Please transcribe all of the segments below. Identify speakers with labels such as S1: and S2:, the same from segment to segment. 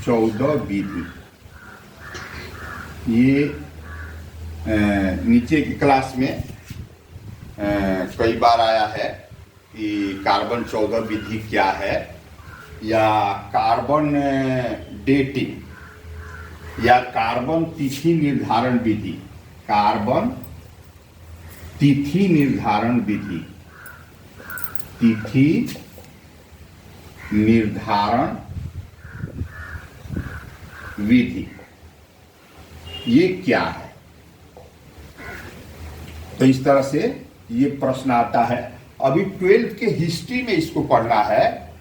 S1: 14 विधि। ये नीचे की क्लास में कई बार आया है कि कार्बन 14 विधि क्या है, या कार्बन डेटिंग या कार्बन तिथि निर्धारण विधि। कार्बन तिथि निर्धारण विधि, तिथि निर्धारण विधि, ये क्या है। तो इस तरह से ये प्रश्न आता है। अभी 12th के हिस्ट्री में इसको पढ़ना है,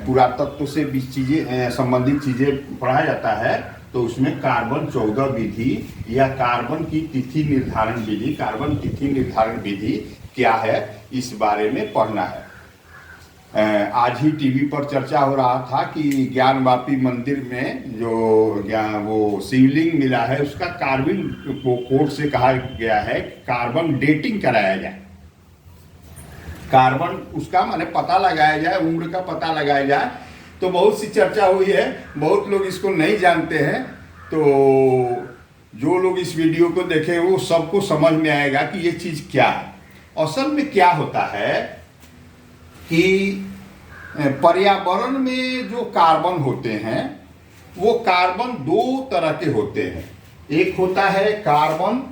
S1: पुरातत्व से भी चीजें संबंधित चीजें पढ़ाया जाता है। तो उसमें कार्बन 14 विधि या कार्बन की तिथि निर्धारण विधि, कार्बन तिथि निर्धारण विधि क्या है, इस बारे में पढ़ना है। आज ही टीवी पर चर्चा हो रहा था कि ज्ञानवापी मंदिर में जो वो शिवलिंग मिला है, उसका कार्बन को कोड से कहा गया है कार्बन डेटिंग कराया जाए। कार्बन उसका माने पता लगाया जाए, उम्र का पता लगाया जाए। तो बहुत सी चर्चा हुई है, बहुत लोग इसको नहीं जानते हैं। तो जो लोग इस वीडियो को देखें वो सबको समझ में आएगा कि ये चीज़ क्या है। असल में क्या होता है कि पर्यावरण में जो कार्बन होते हैं वो कार्बन दो तरह के होते हैं। एक होता है कार्बन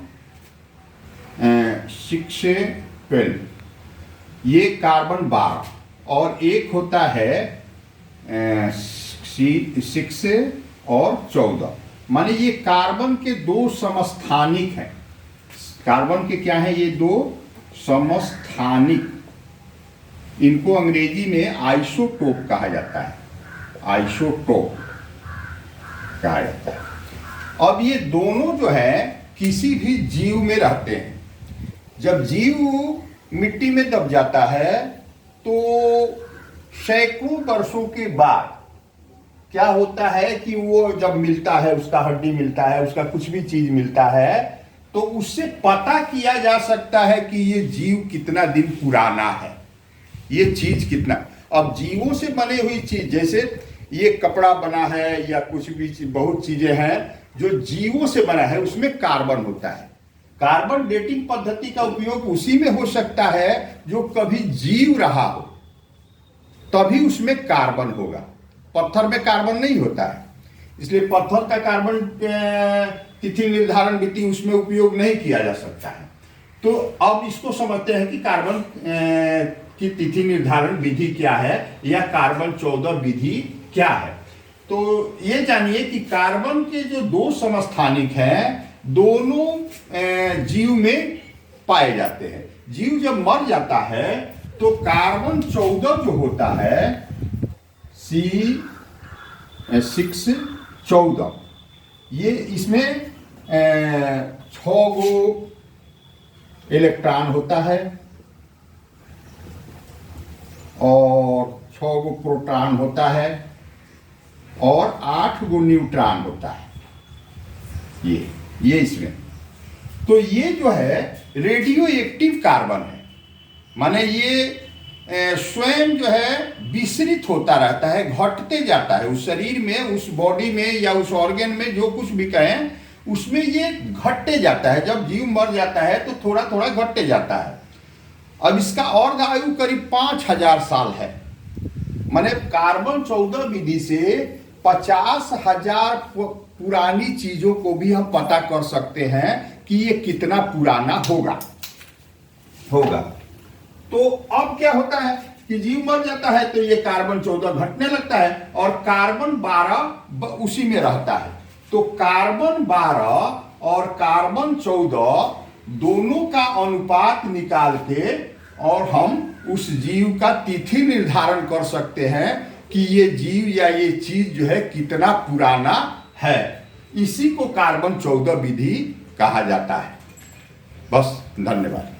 S1: 6 ये कार्बन 12, और एक होता है 6 और 14। माने ये कार्बन के दो समस्थानिक हैं। कार्बन के क्या है, ये दो समस्थानिक। इनको अंग्रेजी में आइसोटोप कहा जाता है, आइसोटोप कहा जाता है। अब ये दोनों जो है किसी भी जीव में रहते हैं। जब जीव मिट्टी में दब जाता है तो सैकड़ों वर्षों के बाद क्या होता है कि वो जब मिलता है, उसका हड्डी मिलता है, उसका कुछ भी चीज मिलता है, तो उससे पता किया जा सकता है कि ये जीव कितना दिन पुराना है, ये चीज कितना। अब जीवों से बनी हुई चीज, जैसे ये कपड़ा बना है या कुछ भी बहुत चीजें हैं जो जीवों से बना है, उसमें कार्बन होता है। कार्बन डेटिंग पद्धति का उपयोग उसी में हो सकता है जो कभी जीव रहा हो, तभी उसमें कार्बन होगा। पत्थर में कार्बन नहीं होता है, इसलिए पत्थर का कार्बन तिथि निर्धारण विधि उसमें उपयोग नहीं किया जा सकता है। तो अब इसको समझते हैं कि कार्बन की तिथि निर्धारण विधि क्या है या कार्बन 14 विधि क्या है। तो ये जानिए कि कार्बन के जो दो समस्थानिक हैं, दोनों जीव में पाए जाते हैं। जीव जब मर जाता है तो कार्बन 14 जो होता है, C614, ये इसमें 6 गो इलेक्ट्रॉन होता है और 6 गो प्रोटॉन होता है और 8 गो न्यूट्रॉन होता है। ये इसमें तो ये जो है रेडियो एक्टिव कार्बन है। माने ये स्वयं जो है विसरित होता रहता है, घटते जाता है उस शरीर में, उस बॉडी में या उस ऑर्गन में, जो कुछ भी कहें उसमें ये घटते जाता है। जब जीव मर जाता है तो थोड़ा थोड़ा घटते जाता है। अब इसका और आयु करीब 5000 साल है। माने कार्बन 14 विधि से 50,000 पुरानी चीजों को भी हम पता कर सकते हैं कि ये कितना पुराना होगा। तो अब क्या होता है कि जीव मर जाता है तो ये कार्बन 14 घटने लगता है और कार्बन 12 उसी में रहता है। तो कार्बन 12 और कार्बन 14 दोनों का अनुपात निकाल के और हम उस जीव का तिथि निर्धारण कर सकते हैं कि ये जीव या ये चीज जो है कितना पुराना है। इसी को कार्बन 14 विधि कहा जाता है। बस, धन्यवाद।